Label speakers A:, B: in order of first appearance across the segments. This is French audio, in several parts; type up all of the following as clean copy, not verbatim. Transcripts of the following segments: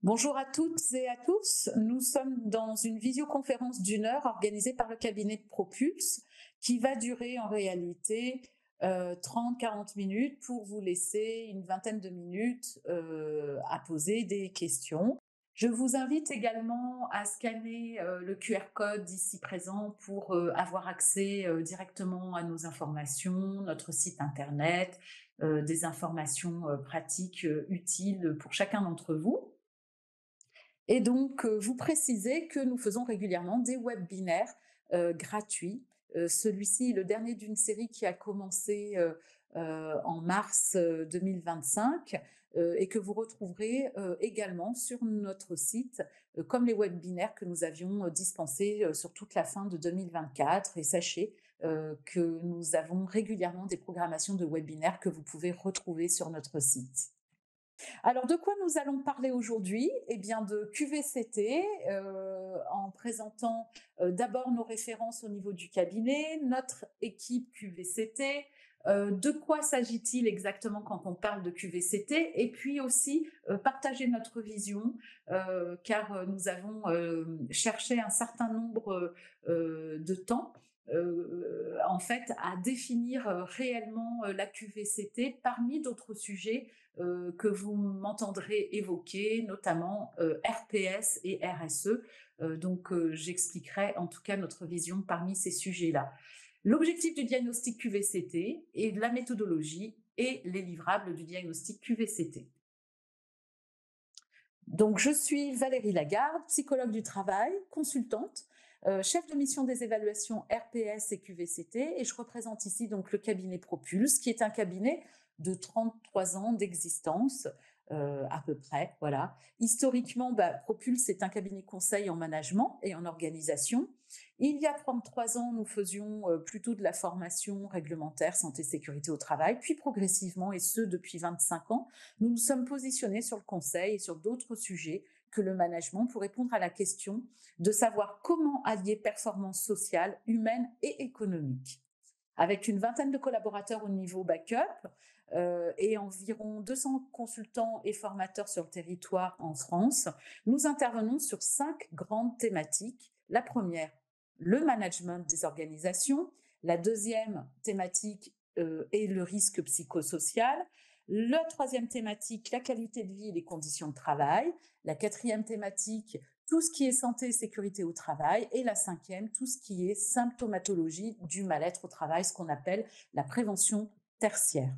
A: Bonjour à toutes et à tous. Nous sommes dans une visioconférence d'1 heure organisée par le cabinet de Propulse qui va durer en réalité 30-40 minutes pour vous laisser une vingtaine de minutes à poser des questions. Je vous invite également à scanner le QR code ici présent pour avoir accès directement à nos informations, notre site internet, des informations pratiques utiles pour chacun d'entre vous. Et donc, vous précisez que nous faisons régulièrement des webinaires gratuits. Celui-ci est le dernier d'une série qui a commencé en mars 2025 et que vous retrouverez également sur notre site, comme les webinaires que nous avions dispensés sur toute la fin de 2024. Et sachez que nous avons régulièrement des programmations de webinaires que vous pouvez retrouver sur notre site. Alors, de quoi nous allons parler aujourd'hui? Eh bien, de QVCT, en présentant d'abord nos références au niveau du cabinet, notre équipe QVCT, de quoi s'agit-il exactement quand on parle de QVCT, et puis aussi partager notre vision, car nous avons cherché un certain nombre de temps en fait, à définir réellement la QVCT parmi d'autres sujets que vous m'entendrez évoquer, notamment RPS et RSE. J'expliquerai en tout cas notre vision parmi ces sujets-là. L'objectif du diagnostic QVCT et de la méthodologie et les livrables du diagnostic QVCT. Donc, je suis Valérie Lagarde, psychologue du travail, consultante, chef de mission des évaluations RPS et QVCT, et je représente ici donc le cabinet Propulse, qui est un cabinet de 33 ans d'existence, à peu près, voilà. Historiquement, Propulse est un cabinet conseil en management et en organisation. Il y a 33 ans, nous faisions plutôt de la formation réglementaire, santé, sécurité au travail, puis progressivement, et ce depuis 25 ans, nous nous sommes positionnés sur le conseil et sur d'autres sujets que le management pour répondre à la question de savoir comment allier performance sociale, humaine et économique. Avec une vingtaine de collaborateurs au niveau backup et environ 200 consultants et formateurs sur le territoire en France, nous intervenons sur 5 grandes thématiques. La première, le management des organisations. La deuxième thématique est le risque psychosocial. La troisième thématique, la qualité de vie et les conditions de travail. La quatrième thématique, tout ce qui est santé et sécurité au travail. Et la cinquième, tout ce qui est symptomatologie du mal-être au travail, ce qu'on appelle la prévention tertiaire.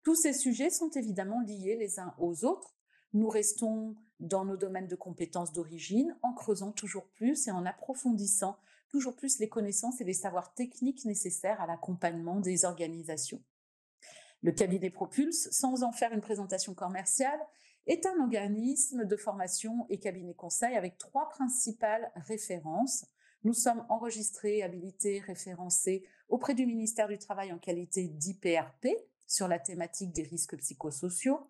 A: Tous ces sujets sont évidemment liés les uns aux autres. Nous restons dans nos domaines de compétences d'origine en creusant toujours plus et en approfondissant toujours plus les connaissances et les savoirs techniques nécessaires à l'accompagnement des organisations. Le cabinet Propulse, sans en faire une présentation commerciale, est un organisme de formation et cabinet conseil avec 3 principales références. Nous sommes enregistrés, habilités, référencés auprès du ministère du Travail en qualité d'IPRP sur la thématique des risques psychosociaux.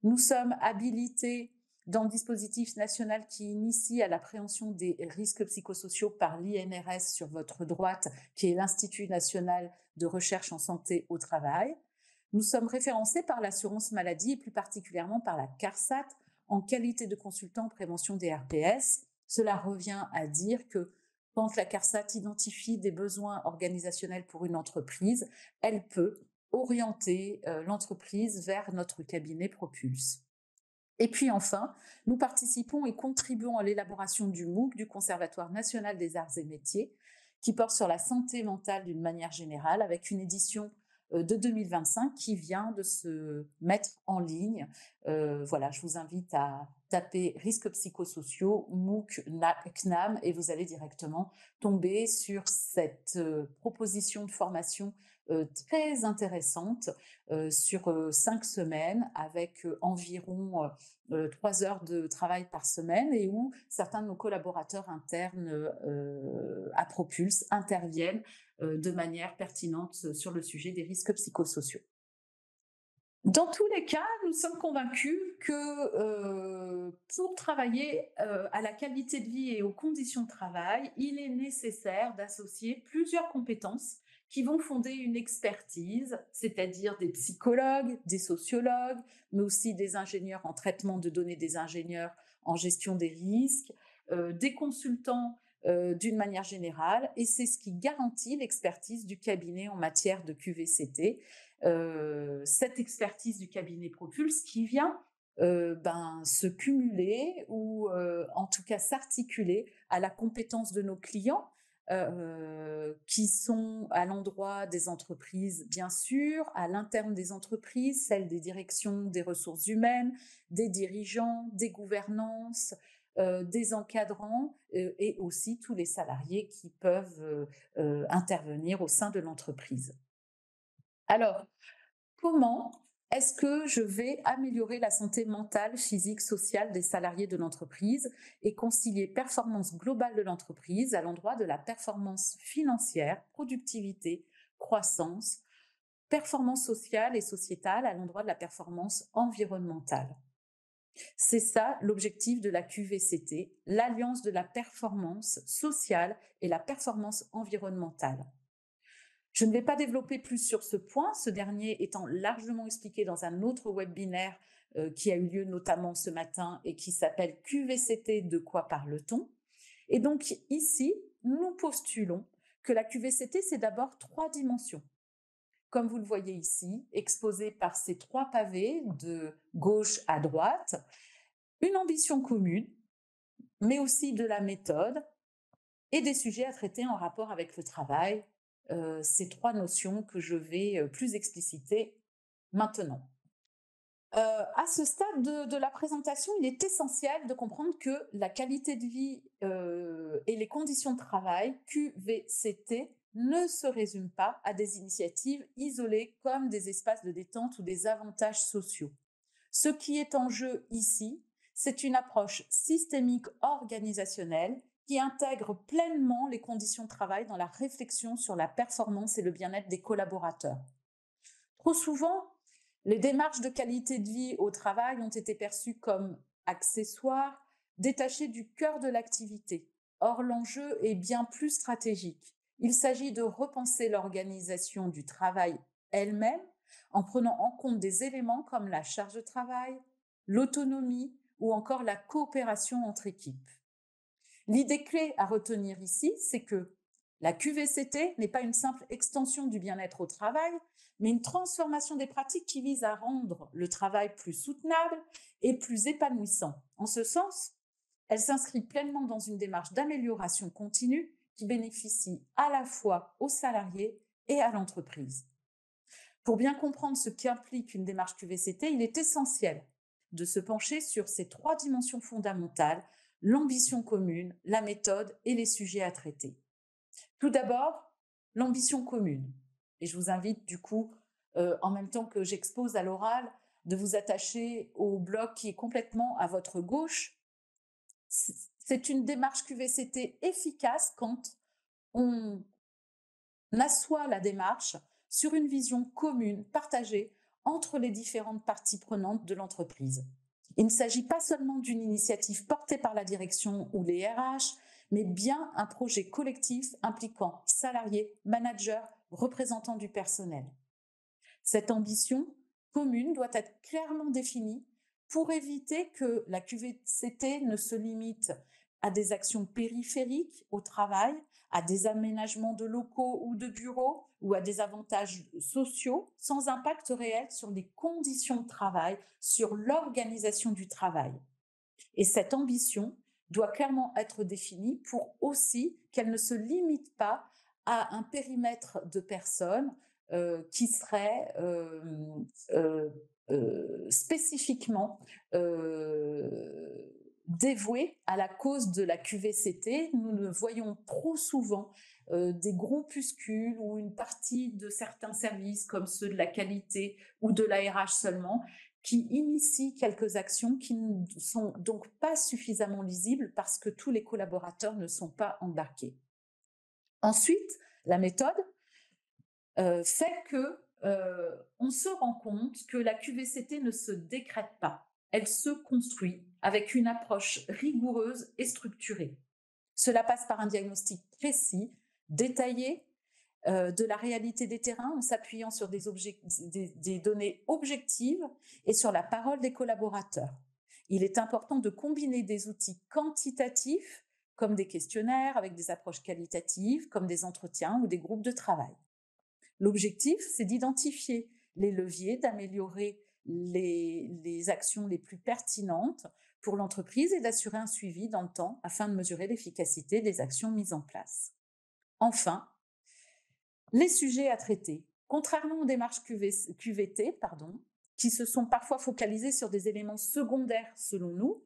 A: Nous sommes habilités dans le dispositif national qui initie à l'appréhension des risques psychosociaux par l'INRS sur votre droite, qui est l'Institut national de recherche en santé au travail. Nous sommes référencés par l'assurance maladie et plus particulièrement par la CARSAT en qualité de consultant en prévention des RPS. Cela revient à dire que quand la CARSAT identifie des besoins organisationnels pour une entreprise, elle peut orienter l'entreprise vers notre cabinet Propulse. Et puis enfin, nous participons et contribuons à l'élaboration du MOOC du Conservatoire national des arts et métiers, qui porte sur la santé mentale d'une manière générale, avec une édition de 2025 qui vient de se mettre en ligne. Voilà, je vous invite à taper risques psychosociaux, MOOC, CNAM, et vous allez directement tomber sur cette proposition de formation très intéressante sur 5 semaines avec environ 3 heures de travail par semaine et où certains de nos collaborateurs internes à Propulse interviennent de manière pertinente sur le sujet des risques psychosociaux. Dans tous les cas, nous sommes convaincus que pour travailler à la qualité de vie et aux conditions de travail, il est nécessaire d'associer plusieurs compétences qui vont fonder une expertise, c'est-à-dire des psychologues, des sociologues, mais aussi des ingénieurs en traitement de données, des ingénieurs en gestion des risques, des consultants d'une manière générale, et c'est ce qui garantit l'expertise du cabinet en matière de QVCT. Cette expertise du cabinet Propulse qui vient se cumuler ou en tout cas s'articuler à la compétence de nos clients qui sont à l'endroit des entreprises, bien sûr, à l'interne des entreprises, celles des directions des ressources humaines, des dirigeants, des gouvernances, des encadrants et aussi tous les salariés qui peuvent intervenir au sein de l'entreprise. Alors, comment est-ce que je vais améliorer la santé mentale, physique, sociale des salariés de l'entreprise et concilier performance globale de l'entreprise à l'endroit de la performance financière, productivité, croissance, performance sociale et sociétale à l'endroit de la performance environnementale? C'est ça l'objectif de la QVCT, l'alliance de la performance sociale et la performance environnementale. Je ne vais pas développer plus sur ce point, ce dernier étant largement expliqué dans un autre webinaire qui a eu lieu notamment ce matin et qui s'appelle QVCT, de quoi parle-t-on? Et donc ici, nous postulons que la QVCT, c'est d'abord 3 dimensions. Comme vous le voyez ici, exposé par ces 3 pavés de gauche à droite, une ambition commune, mais aussi de la méthode et des sujets à traiter en rapport avec le travail, ces 3 notions que je vais plus expliciter maintenant. À ce stade de la présentation, il est essentiel de comprendre que la qualité de vie et les conditions de travail, QVCT, ne se résument pas à des initiatives isolées comme des espaces de détente ou des avantages sociaux. Ce qui est en jeu ici, c'est une approche systémique organisationnelle qui intègre pleinement les conditions de travail dans la réflexion sur la performance et le bien-être des collaborateurs. Trop souvent, les démarches de qualité de vie au travail ont été perçues comme accessoires, détachées du cœur de l'activité. Or, l'enjeu est bien plus stratégique. Il s'agit de repenser l'organisation du travail elle-même en prenant en compte des éléments comme la charge de travail, l'autonomie ou encore la coopération entre équipes. L'idée clé à retenir ici, c'est que la QVCT n'est pas une simple extension du bien-être au travail, mais une transformation des pratiques qui vise à rendre le travail plus soutenable et plus épanouissant. En ce sens, elle s'inscrit pleinement dans une démarche d'amélioration continue qui bénéficie à la fois aux salariés et à l'entreprise. Pour bien comprendre ce qu'implique une démarche QVCT, il est essentiel de se pencher sur ces 3 dimensions fondamentales: l'ambition commune, la méthode et les sujets à traiter. Tout d'abord, l'ambition commune. Et je vous invite du coup, en même temps que j'expose à l'oral, de vous attacher au bloc qui est complètement à votre gauche. C'est une démarche QVCT efficace quand on assoit la démarche sur une vision commune, partagée entre les différentes parties prenantes de l'entreprise. Il ne s'agit pas seulement d'une initiative portée par la direction ou les RH, mais bien un projet collectif impliquant salariés, managers, représentants du personnel. Cette ambition commune doit être clairement définie pour éviter que la QVCT ne se limite à des actions périphériques au travail, à des aménagements de locaux ou de bureaux ou à des avantages sociaux sans impact réel sur les conditions de travail, sur l'organisation du travail. Et cette ambition doit clairement être définie pour aussi qu'elle ne se limite pas à un périmètre de personnes qui serait spécifiquement dévoué à la cause de la QVCT. Nous le voyons trop souvent des groupuscules ou une partie de certains services comme ceux de la qualité ou de la RH seulement qui initient quelques actions qui ne sont donc pas suffisamment lisibles parce que tous les collaborateurs ne sont pas embarqués. Ensuite, la méthode fait que on se rend compte que la QVCT ne se décrète pas, elle se construit avec une approche rigoureuse et structurée. Cela passe par un diagnostic précis, détaillé de la réalité des terrains en s'appuyant sur des données objectives et sur la parole des collaborateurs. Il est important de combiner des outils quantitatifs, comme des questionnaires avec des approches qualitatives, comme des entretiens ou des groupes de travail. L'objectif, c'est d'identifier les leviers, d'améliorer les actions les plus pertinentes pour l'entreprise et d'assurer un suivi dans le temps afin de mesurer l'efficacité des actions mises en place. Enfin, les sujets à traiter. Contrairement aux démarches QVT, qui se sont parfois focalisées sur des éléments secondaires selon nous,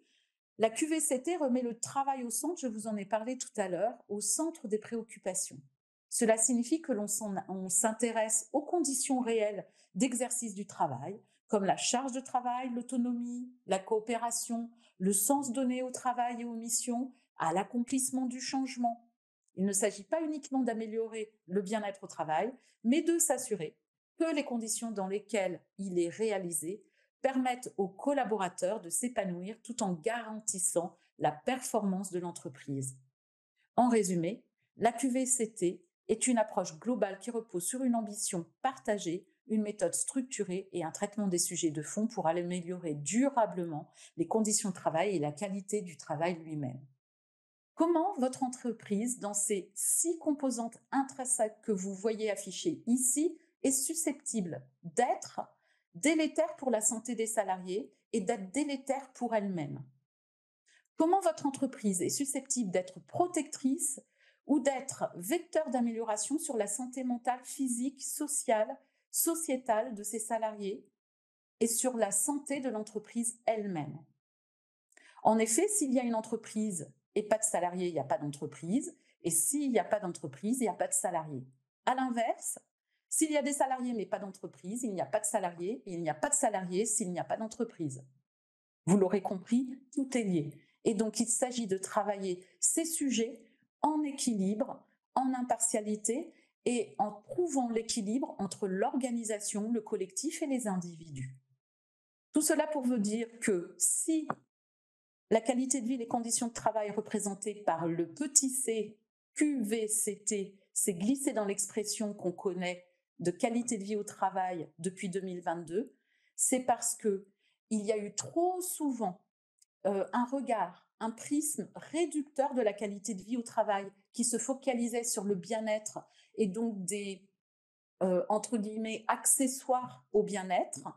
A: la QVCT remet le travail au centre, je vous en ai parlé tout à l'heure, au centre des préoccupations. Cela signifie que l'on s'intéresse aux conditions réelles d'exercice du travail, comme la charge de travail, l'autonomie, la coopération, le sens donné au travail et aux missions, à l'accomplissement du changement. Il ne s'agit pas uniquement d'améliorer le bien-être au travail, mais de s'assurer que les conditions dans lesquelles il est réalisé permettent aux collaborateurs de s'épanouir tout en garantissant la performance de l'entreprise. En résumé, la QVCT est une approche globale qui repose sur une ambition partagée, une méthode structurée et un traitement des sujets de fond pour améliorer durablement les conditions de travail et la qualité du travail lui-même. Comment votre entreprise, dans ces 6 composantes intrinsèques que vous voyez affichées ici, est susceptible d'être délétère pour la santé des salariés et d'être délétère pour elle-même? Comment votre entreprise est susceptible d'être protectrice ou d'être vecteur d'amélioration sur la santé mentale, physique, sociale, sociétale de ses salariés et sur la santé de l'entreprise elle-même? En effet, s'il y a une entreprise et pas de salariés, il n'y a pas d'entreprise. Et s'il n'y a pas d'entreprise, il n'y a pas de salariés. À l'inverse, s'il y a des salariés mais pas d'entreprise, il n'y a pas de salariés. Et il n'y a pas de salariés s'il n'y a pas d'entreprise. Vous l'aurez compris, tout est lié. Et donc, il s'agit de travailler ces sujets en équilibre, en impartialité et en trouvant l'équilibre entre l'organisation, le collectif et les individus. Tout cela pour vous dire que si la qualité de vie et les conditions de travail représentées par le petit c QVCT s'est glissé dans l'expression qu'on connaît de qualité de vie au travail depuis 2022, c'est parce que il y a eu trop souvent un regard, un prisme réducteur de la qualité de vie au travail qui se focalisait sur le bien-être et donc des entre guillemets accessoires au bien-être,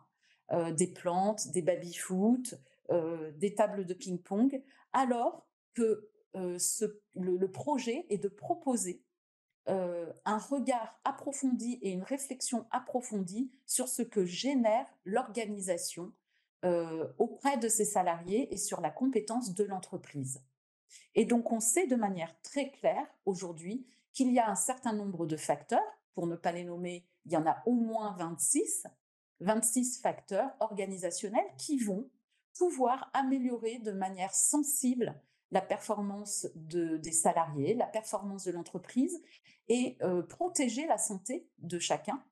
A: des plantes, des baby-foot, des tables de ping-pong, alors que le projet est de proposer un regard approfondi et une réflexion approfondie sur ce que génère l'organisation auprès de ses salariés et sur la compétence de l'entreprise. Et donc, on sait de manière très claire aujourd'hui qu'il y a un certain nombre de facteurs, pour ne pas les nommer, il y en a au moins 26 facteurs organisationnels qui vont pouvoir améliorer de manière sensible la performance des salariés, la performance de l'entreprise et protéger la santé de chacun.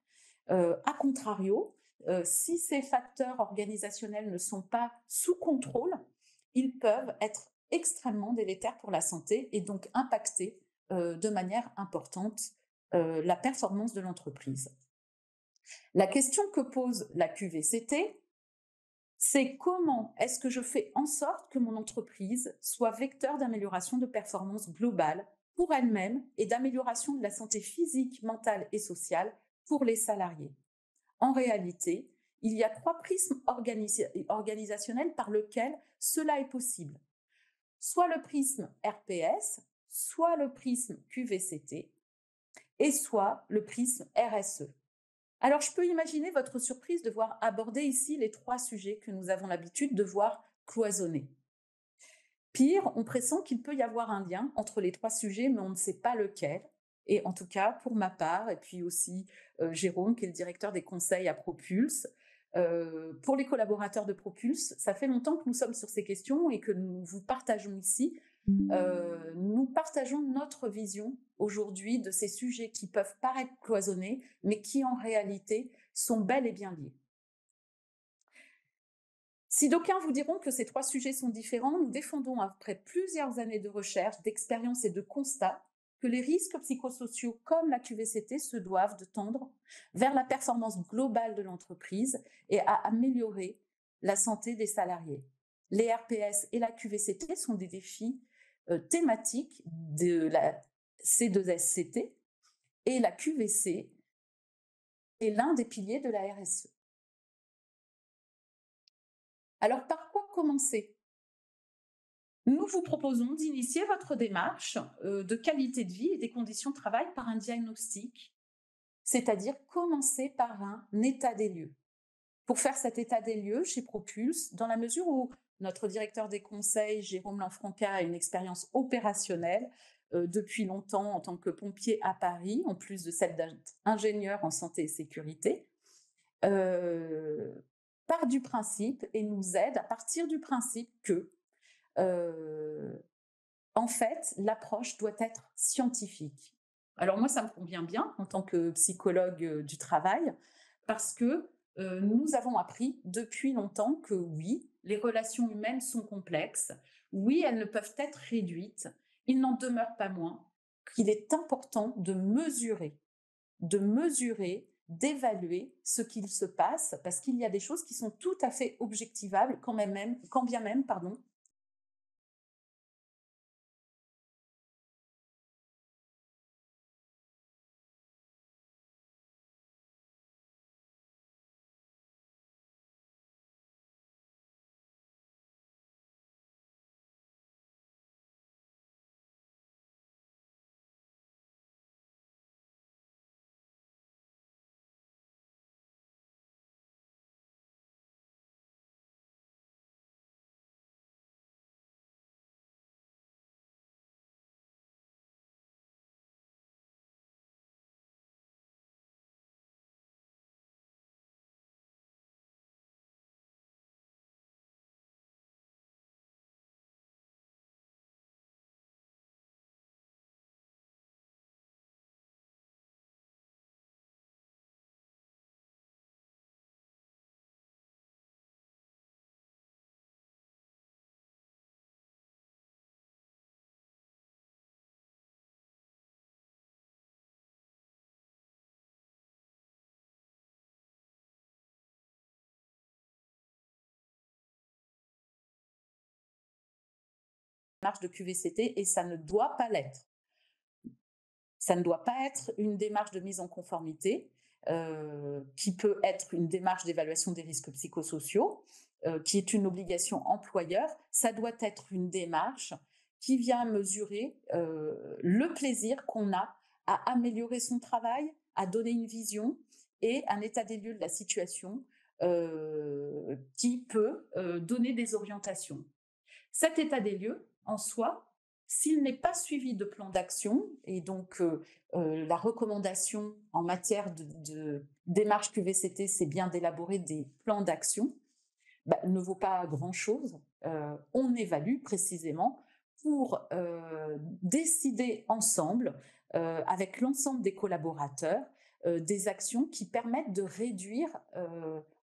A: A contrario, si ces facteurs organisationnels ne sont pas sous contrôle, ils peuvent être extrêmement délétères pour la santé et donc impacter de manière importante la performance de l'entreprise. La question que pose la QVCT, c'est comment est-ce que je fais en sorte que mon entreprise soit vecteur d'amélioration de performance globale pour elle-même et d'amélioration de la santé physique, mentale et sociale pour les salariés. En réalité, il y a 3 prismes organisationnels par lesquels cela est possible. Soit le prisme RPS, soit le prisme QVCT, et soit le prisme RSE. Alors, je peux imaginer votre surprise de voir aborder ici les 3 sujets que nous avons l'habitude de voir cloisonnés. Pire, on pressent qu'il peut y avoir un lien entre les 3 sujets, mais on ne sait pas lequel. Et en tout cas, pour ma part, et puis aussi Jérôme, qui est le directeur des conseils à Propulse, pour les collaborateurs de Propulse, ça fait longtemps que nous sommes sur ces questions et que nous vous partageons ici. Nous partageons notre vision aujourd'hui de ces sujets qui peuvent paraître cloisonnés, mais qui en réalité sont bel et bien liés. Si d'aucuns vous diront que ces 3 sujets sont différents, nous défendons après plusieurs années de recherche, d'expérience et de constat que les risques psychosociaux comme la QVCT se doivent de tendre vers la performance globale de l'entreprise et à améliorer la santé des salariés. les RPS et la QVCT sont des défis thématiques de la C2SCT, et la QVC est l'un des piliers de la RSE. Alors, par quoi commencer? Nous vous proposons d'initier votre démarche de qualité de vie et des conditions de travail par un diagnostic, c'est-à-dire commencer par un état des lieux. Pour faire cet état des lieux chez Propulse, dans la mesure où notre directeur des conseils, Jérôme Lanfranca, a une expérience opérationnelle depuis longtemps en tant que pompier à Paris, en plus de celle d'ingénieur en santé et sécurité, part du principe et nous aide à partir du principe que, en fait, l'approche doit être scientifique. Alors moi, ça me convient bien en tant que psychologue du travail, parce que nous avons appris depuis longtemps que oui, les relations humaines sont complexes, oui, elles ne peuvent être réduites, il n'en demeure pas moins qu'il est important de mesurer, d'évaluer ce qu'il se passe, parce qu'il y a des choses qui sont tout à fait objectivables, quand bien même, pardon, démarche de QVCT et ça ne doit pas l'être. Ça ne doit pas être une démarche de mise en conformité, qui peut être une démarche d'évaluation des risques psychosociaux, qui est une obligation employeur. Ça doit être une démarche qui vient mesurer le plaisir qu'on a à améliorer son travail, à donner une vision et un état des lieux de la situation qui peut donner des orientations. Cet état des lieux, en soi, s'il n'est pas suivi de plan d'action, et donc la recommandation en matière de démarche QVCT, c'est bien d'élaborer des plans d'action, ne vaut pas grand-chose. On évalue précisément pour décider ensemble, avec l'ensemble des collaborateurs, des actions qui permettent de réduire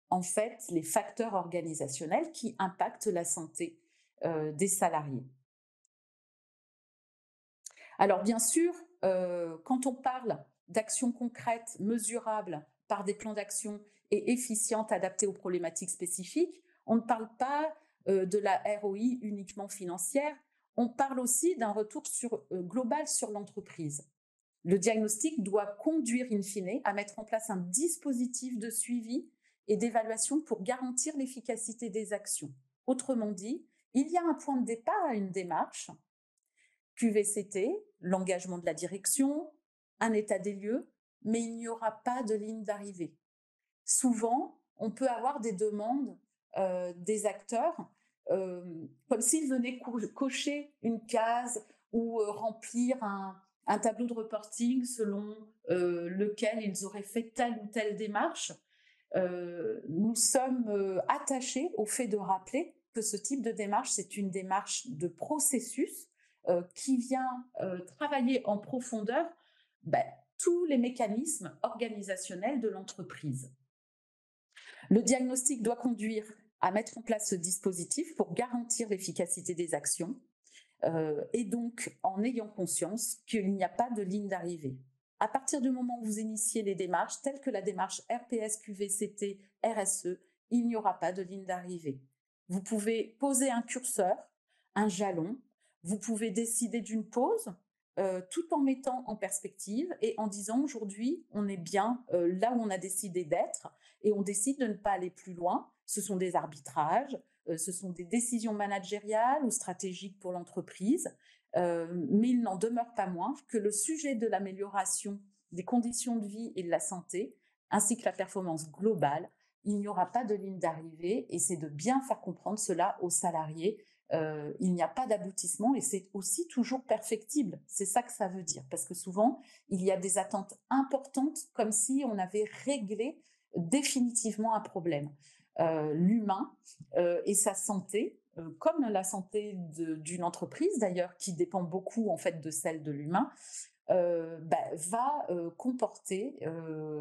A: en fait les facteurs organisationnels qui impactent la santé des salariés. Alors bien sûr, quand on parle d'actions concrètes, mesurables par des plans d'action et efficientes adaptées aux problématiques spécifiques, on ne parle pas de la ROI uniquement financière, on parle aussi d'un retour global sur l'entreprise. Le diagnostic doit conduire in fine à mettre en place un dispositif de suivi et d'évaluation pour garantir l'efficacité des actions. Autrement dit, il y a un point de départ à une démarche, QVCT, l'engagement de la direction, un état des lieux, mais il n'y aura pas de ligne d'arrivée. Souvent, on peut avoir des demandes des acteurs comme s'ils venaient cocher une case ou remplir un tableau de reporting selon lequel ils auraient fait telle ou telle démarche. Nous sommes attachés au fait de rappeler que ce type de démarche, c'est une démarche de processus qui vient travailler en profondeur tous les mécanismes organisationnels de l'entreprise. Le diagnostic doit conduire à mettre en place ce dispositif pour garantir l'efficacité des actions et donc en ayant conscience qu'il n'y a pas de ligne d'arrivée. À partir du moment où vous initiez les démarches, telles que la démarche RPS, QVCT, RSE, il n'y aura pas de ligne d'arrivée. Vous pouvez poser un curseur, un jalon, vous pouvez décider d'une pause, tout en mettant en perspective et en disant: «Aujourd'hui, on est bien, là où on a décidé d'être et on décide de ne pas aller plus loin». Ce sont des arbitrages, ce sont des décisions managériales ou stratégiques pour l'entreprise, mais il n'en demeure pas moins que le sujet de l'amélioration des conditions de vie et de la santé, ainsi que la performance globale, il n'y aura pas de ligne d'arrivée et c'est de bien faire comprendre cela aux salariés. Il n'y a pas d'aboutissement et c'est aussi toujours perfectible. C'est ça que ça veut dire. Parce que souvent, il y a des attentes importantes comme si on avait réglé définitivement un problème. L'humain et sa santé, comme la santé d'une entreprise d'ailleurs, qui dépend beaucoup en fait de celle de l'humain, va comporter,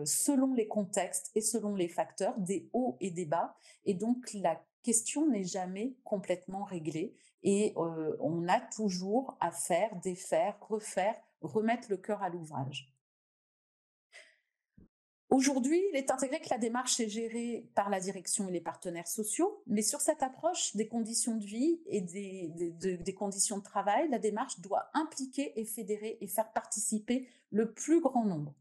A: selon les contextes et selon les facteurs, des hauts et des bas. Et donc, la question n'est jamais complètement réglée. Et on a toujours à faire, défaire, refaire, remettre le cœur à l'ouvrage. Aujourd'hui, il est intégré que la démarche est gérée par la direction et les partenaires sociaux, mais sur cette approche des conditions de vie et des conditions de travail, la démarche doit impliquer et fédérer et faire participer le plus grand nombre.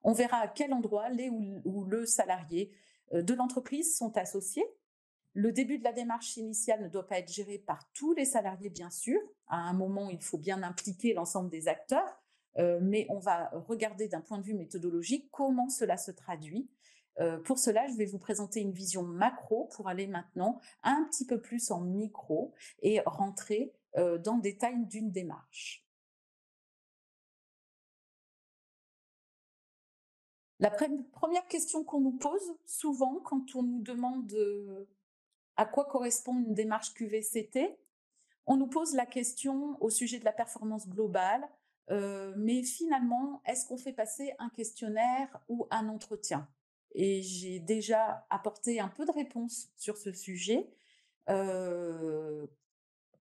A: On verra à quel endroit les ou le salarié de l'entreprise sont associés. Le début de la démarche initiale ne doit pas être géré par tous les salariés, bien sûr. À un moment, il faut bien impliquer l'ensemble des acteurs, mais on va regarder d'un point de vue méthodologique comment cela se traduit. Pour cela, je vais vous présenter une vision macro pour aller maintenant un petit peu plus en micro et rentrer dans le détail d'une démarche. La première question qu'on nous pose souvent quand on nous demande à quoi correspond une démarche QVCT, on nous pose la question au sujet de la performance globale, mais finalement, est-ce qu'on fait passer un questionnaire ou un entretien? Et j'ai déjà apporté un peu de réponse sur ce sujet. Euh,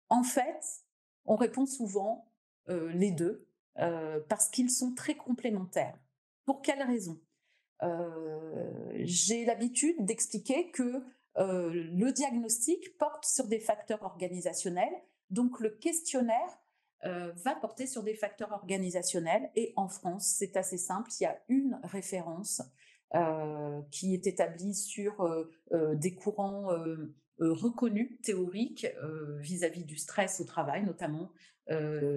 A: En fait, on répond souvent les deux, parce qu'ils sont très complémentaires. Pour quelles raisons? J'ai l'habitude d'expliquer que le diagnostic porte sur des facteurs organisationnels, donc le questionnaire va porter sur des facteurs organisationnels. Et en France, c'est assez simple, il y a une référence qui est établie sur des courants reconnus, théoriques, vis-à-vis du stress au travail, notamment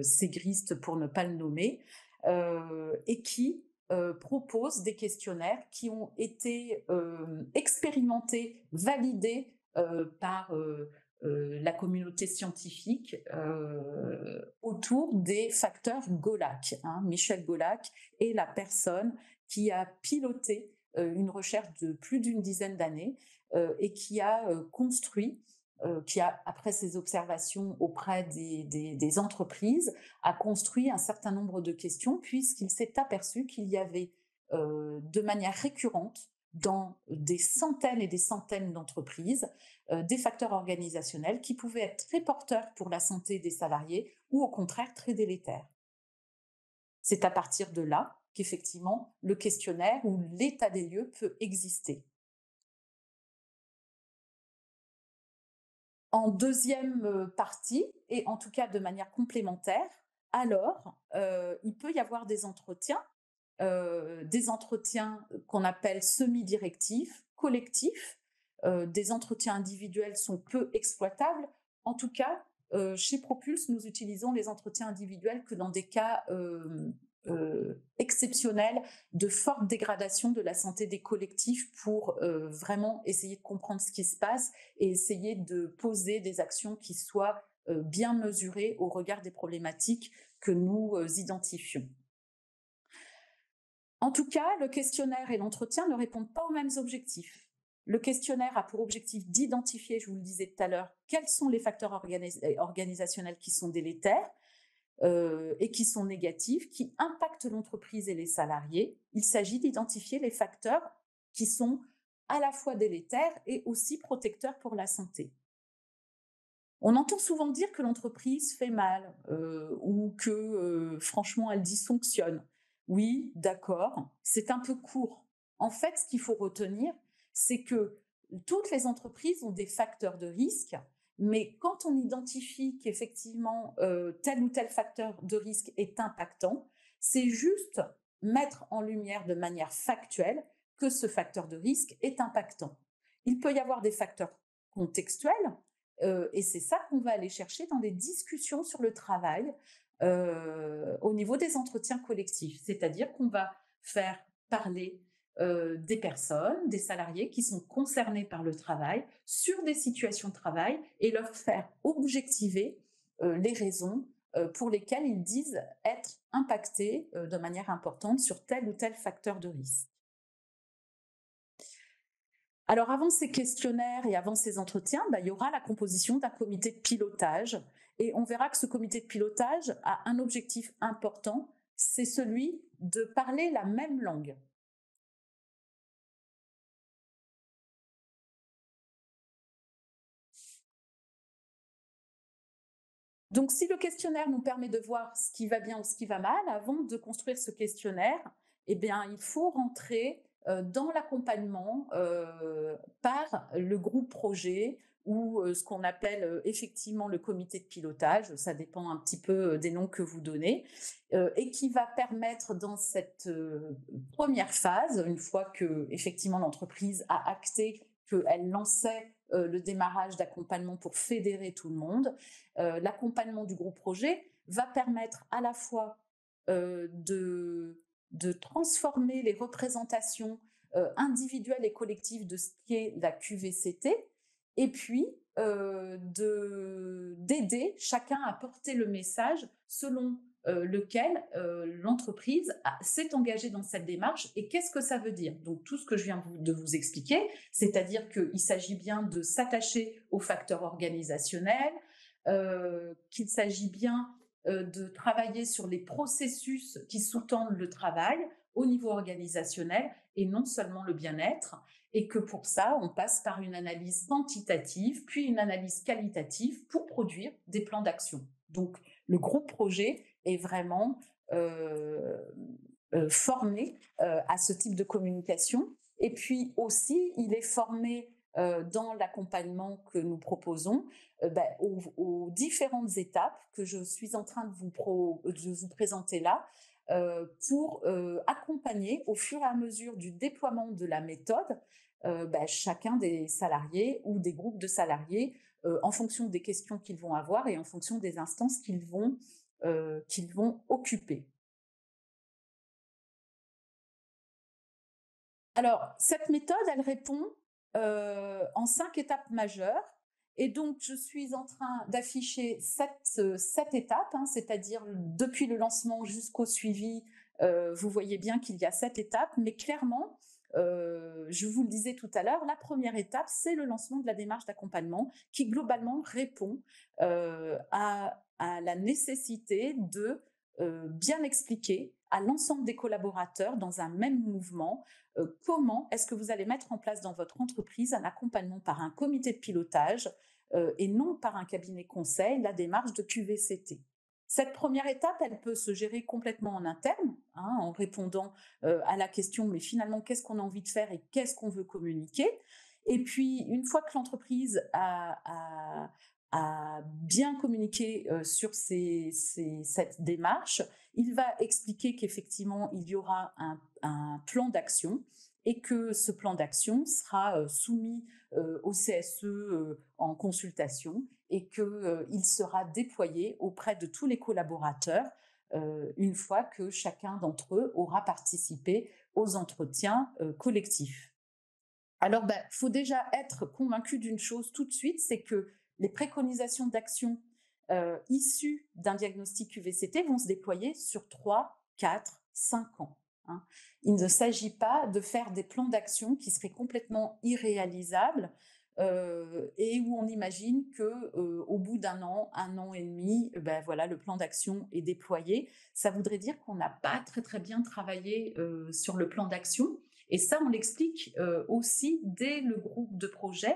A: Ségriste pour ne pas le nommer, et qui propose des questionnaires qui ont été expérimentés, validés par la communauté scientifique autour des facteurs Golac. Michel Golac est la personne qui a piloté une recherche de plus d'une dizaine d'années et qui a construit, qui a, après ses observations auprès des entreprises, a construit un certain nombre de questions puisqu'il s'est aperçu qu'il y avait de manière récurrente dans des centaines et des centaines d'entreprises des facteurs organisationnels qui pouvaient être très porteurs pour la santé des salariés ou au contraire très délétères. C'est à partir de là qu'effectivement le questionnaire ou l'état des lieux peut exister. En deuxième partie, et en tout cas de manière complémentaire, alors il peut y avoir des entretiens qu'on appelle semi-directifs, collectifs. Des entretiens individuels sont peu exploitables. En tout cas, chez Propulse, nous utilisons les entretiens individuels que dans des cas exceptionnels de forte dégradation de la santé des collectifs pour vraiment essayer de comprendre ce qui se passe et essayer de poser des actions qui soient bien mesurées au regard des problématiques que nous identifions. En tout cas, le questionnaire et l'entretien ne répondent pas aux mêmes objectifs. Le questionnaire a pour objectif d'identifier, je vous le disais tout à l'heure, quels sont les facteurs organisationnels qui sont délétères et qui sont négatifs, qui impactent l'entreprise et les salariés. Il s'agit d'identifier les facteurs qui sont à la fois délétères et aussi protecteurs pour la santé. On entend souvent dire que l'entreprise fait mal ou que franchement elle dysfonctionne. Oui, d'accord, c'est un peu court. En fait, ce qu'il faut retenir, c'est que toutes les entreprises ont des facteurs de risque, mais quand on identifie qu'effectivement tel ou tel facteur de risque est impactant, c'est juste mettre en lumière de manière factuelle que ce facteur de risque est impactant. Il peut y avoir des facteurs contextuels, et c'est ça qu'on va aller chercher dans les discussions sur le travail au niveau des entretiens collectifs. C'est-à-dire qu'on va faire parler des personnes, des salariés qui sont concernés par le travail sur des situations de travail et leur faire objectiver les raisons pour lesquelles ils disent être impactés de manière importante sur tel ou tel facteur de risque. Alors avant ces questionnaires et avant ces entretiens, il y aura la composition d'un comité de pilotage et on verra que ce comité de pilotage a un objectif important, c'est celui de parler la même langue. Donc, si le questionnaire nous permet de voir ce qui va bien ou ce qui va mal, avant de construire ce questionnaire, eh bien, il faut rentrer dans l'accompagnement par le groupe projet ou ce qu'on appelle effectivement le comité de pilotage, ça dépend un petit peu des noms que vous donnez, et qui va permettre dans cette première phase, une fois que effectivement l'entreprise a acté qu'elle lançait le démarrage d'accompagnement pour fédérer tout le monde, l'accompagnement du groupe projet va permettre à la fois de transformer les représentations individuelles et collectives de ce qu'est la QVCT, et puis d'aider chacun à porter le message selon lequel l'entreprise s'est engagée dans cette démarche et qu'est-ce que ça veut dire. Donc tout ce que je viens de vous expliquer, c'est-à-dire qu'il s'agit bien de s'attacher aux facteurs organisationnels, qu'il s'agit bien de travailler sur les processus qui sous-tendent le travail au niveau organisationnel et non seulement le bien-être, et que pour ça, on passe par une analyse quantitative, puis une analyse qualitative pour produire des plans d'action. Donc, le groupe projet est vraiment formé à ce type de communication. Et puis aussi, il est formé dans l'accompagnement que nous proposons aux différentes étapes que je suis en train de vous présenter là pour accompagner au fur et à mesure du déploiement de la méthode chacun des salariés ou des groupes de salariés en fonction des questions qu'ils vont avoir et en fonction des instances qu'ils vont occuper. Alors, cette méthode, elle répond en 5 étapes majeures. Et donc, je suis en train d'afficher 7 étapes, hein, c'est-à-dire depuis le lancement jusqu'au suivi, vous voyez bien qu'il y a 7 étapes, mais clairement, je vous le disais tout à l'heure, la première étape, c'est le lancement de la démarche d'accompagnement qui globalement répond à la nécessité de bien expliquer à l'ensemble des collaborateurs dans un même mouvement comment est-ce que vous allez mettre en place dans votre entreprise un accompagnement par un comité de pilotage et non par un cabinet conseil, la démarche de QVCT. Cette première étape, elle peut se gérer complètement en interne, hein, en répondant à la question, mais finalement, qu'est-ce qu'on a envie de faire et qu'est-ce qu'on veut communiquer. Et puis, une fois que l'entreprise a bien communiqué sur cette démarche, il va expliquer qu'effectivement, il y aura un plan d'action et que ce plan d'action sera soumis au CSE en consultation et qu'il sera déployé auprès de tous les collaborateurs une fois que chacun d'entre eux aura participé aux entretiens collectifs. Alors, faut déjà être convaincu d'une chose tout de suite, c'est que les préconisations d'action issues d'un diagnostic QVCT vont se déployer sur 3, 4, 5 ans. Hein. Il ne s'agit pas de faire des plans d'action qui seraient complètement irréalisables et où on imagine que au bout d'un an et demi, voilà, le plan d'action est déployé. Ça voudrait dire qu'on n'a pas très très bien travaillé sur le plan d'action. Et ça, on l'explique aussi dès le groupe de projet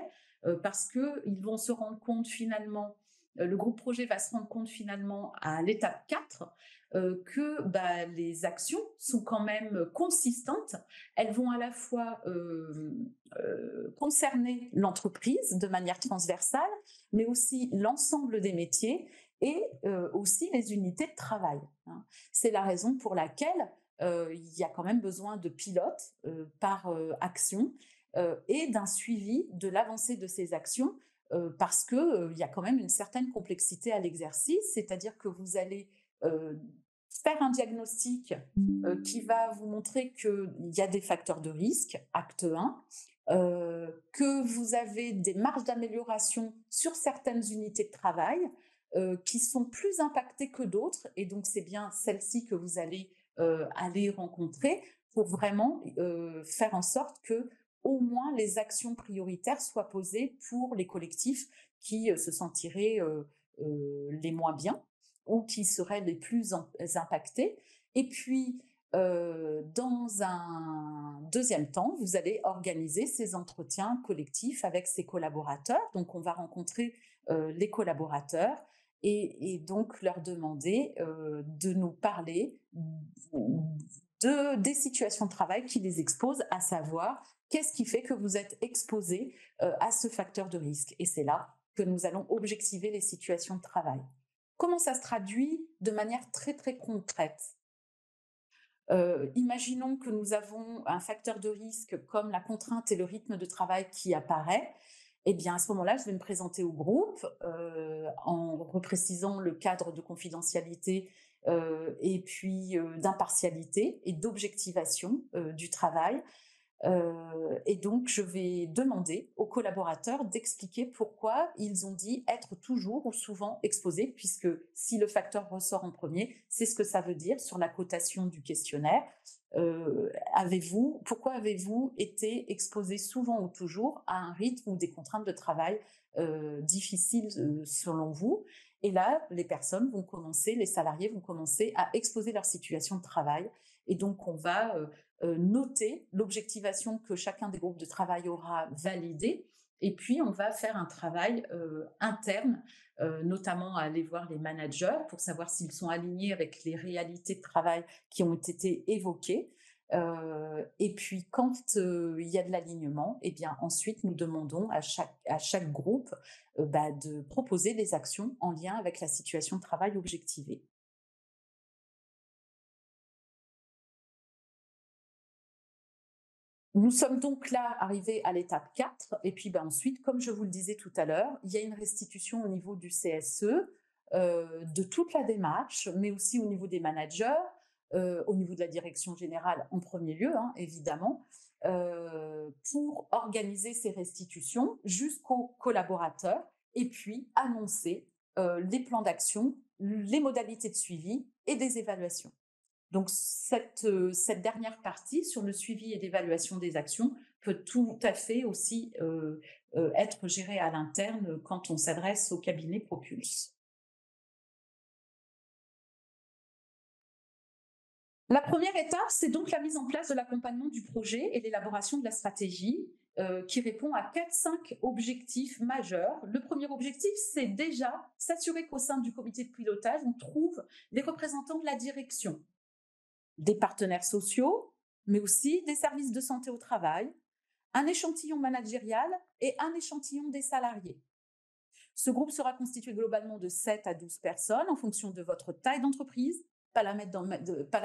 A: parce qu'ils vont se rendre compte finalement, le groupe projet va se rendre compte finalement à l'étape 4 que les actions sont quand même consistantes. Elles vont à la fois concerner l'entreprise de manière transversale, mais aussi l'ensemble des métiers et aussi les unités de travail, hein. C'est la raison pour laquelle il y a quand même besoin de pilotes par action et d'un suivi de l'avancée de ces actions parce qu'il y a quand même une certaine complexité à l'exercice, c'est-à-dire que vous allez euh, faire un diagnostic qui va vous montrer qu'il y a des facteurs de risque, acte 1, que vous avez des marges d'amélioration sur certaines unités de travail qui sont plus impactées que d'autres, et donc c'est bien celles-ci que vous allez aller rencontrer pour vraiment faire en sorte que au moins les actions prioritaires soient posées pour les collectifs qui se sentiraient les moins bien ou qui seraient les plus impactés. Et puis, dans un deuxième temps, vous allez organiser ces entretiens collectifs avec ces collaborateurs. Donc, on va rencontrer les collaborateurs et donc leur demander de nous parler des situations de travail qui les exposent, à savoir qu'est-ce qui fait que vous êtes exposé à ce facteur de risque. Et c'est là que nous allons objectiver les situations de travail. Comment ça se traduit de manière très très concrète? Imaginons que nous avons un facteur de risque comme la contrainte et le rythme de travail qui apparaît. Eh bien, à ce moment-là, je vais me présenter au groupe en reprécisant le cadre de confidentialité et puis d'impartialité et d'objectivation du travail. Et donc, je vais demander aux collaborateurs d'expliquer pourquoi ils ont dit être toujours ou souvent exposés, puisque si le facteur ressort en premier, c'est ce que ça veut dire sur la cotation du questionnaire. Pourquoi avez-vous été exposé souvent ou toujours à un rythme ou des contraintes de travail difficiles selon vous? Et là, les salariés vont commencer à exposer leur situation de travail. Et donc, on va noter l'objectivation que chacun des groupes de travail aura validée. Et puis, on va faire un travail interne, notamment à aller voir les managers pour savoir s'ils sont alignés avec les réalités de travail qui ont été évoquées. Et puis, quand il y a de l'alignement, eh bien, ensuite, nous demandons à chaque groupe de proposer des actions en lien avec la situation de travail objectivée. Nous sommes donc là arrivés à l'étape 4 et puis ensuite, comme je vous le disais tout à l'heure, il y a une restitution au niveau du CSE, de toute la démarche, mais aussi au niveau des managers, au niveau de la direction générale en premier lieu, hein, évidemment, pour organiser ces restitutions jusqu'aux collaborateurs et puis annoncer les plans d'action, les modalités de suivi et des évaluations. Donc cette dernière partie sur le suivi et l'évaluation des actions peut tout à fait aussi être gérée à l'interne quand on s'adresse au cabinet Propulse. La première étape, c'est donc la mise en place de l'accompagnement du projet et l'élaboration de la stratégie qui répond à 4-5 objectifs majeurs. Le premier objectif, c'est déjà s'assurer qu'au sein du comité de pilotage, on trouve des représentants de la direction, des partenaires sociaux, mais aussi des services de santé au travail, un échantillon managérial et un échantillon des salariés. Ce groupe sera constitué globalement de 7 à 12 personnes en fonction de votre taille d'entreprise. Pas la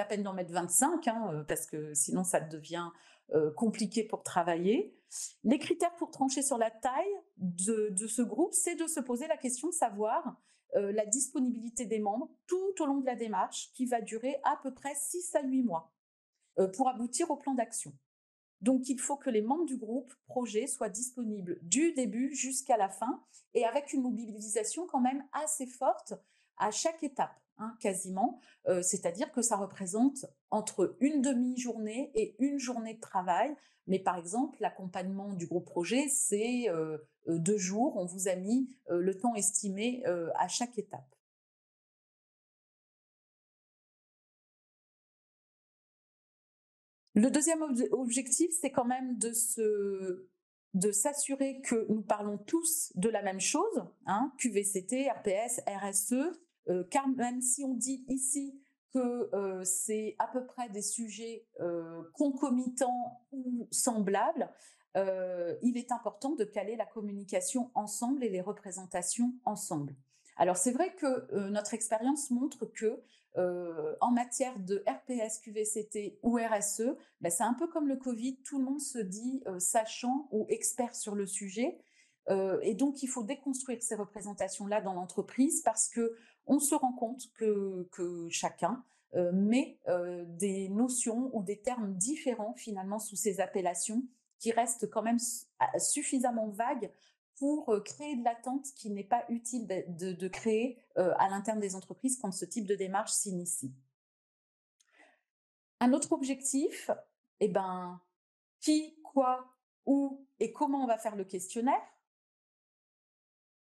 A: peine d'en mettre 25, hein, parce que sinon ça devient compliqué pour travailler. Les critères pour trancher sur la taille de ce groupe, c'est de se poser la question de savoir la disponibilité des membres tout au long de la démarche qui va durer à peu près 6 à 8 mois pour aboutir au plan d'action. Donc, il faut que les membres du groupe projet soient disponibles du début jusqu'à la fin et avec une mobilisation quand même assez forte à chaque étape, hein, quasiment. C'est-à-dire que ça représente entre une demi-journée et une journée de travail. Mais par exemple, l'accompagnement du groupe projet, c'est 2 jours. On vous a mis le temps estimé à chaque étape. Le deuxième objectif, c'est quand même de s'assurer que nous parlons tous de la même chose, hein, QVCT, RPS, RSE, car même si on dit ici que c'est à peu près des sujets concomitants ou semblables, il est important de caler la communication ensemble et les représentations ensemble. Alors c'est vrai que notre expérience montre que en matière de RPS, QVCT ou RSE, ben, c'est un peu comme le Covid, tout le monde se dit sachant ou expert sur le sujet. Et donc, il faut déconstruire ces représentations-là dans l'entreprise parce que on se rend compte que chacun met des notions ou des termes différents finalement sous ces appellations qui restent quand même suffisamment vagues pour créer de l'attente qui n'est pas utile de créer à l'interne des entreprises quand ce type de démarche s'initie. Un autre objectif, eh ben, qui, quoi, où et comment on va faire le questionnaire.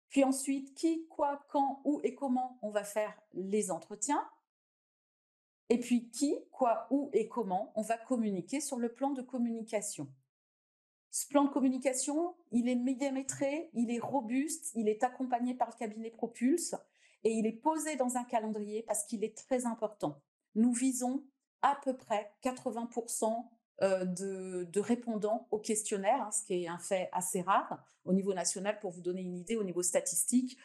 A: Puis ensuite, qui, quoi, quand, où et comment on va faire les entretiens. Et puis qui, quoi, où et comment on va communiquer sur le plan de communication. Ce plan de communication, il est millimétré, il est robuste, il est accompagné par le cabinet Propulse et il est posé dans un calendrier parce qu'il est très important. Nous visons à peu près 80% de répondants au questionnaire, hein, ce qui est un fait assez rare au niveau national. Pour vous donner une idée, au niveau statistique,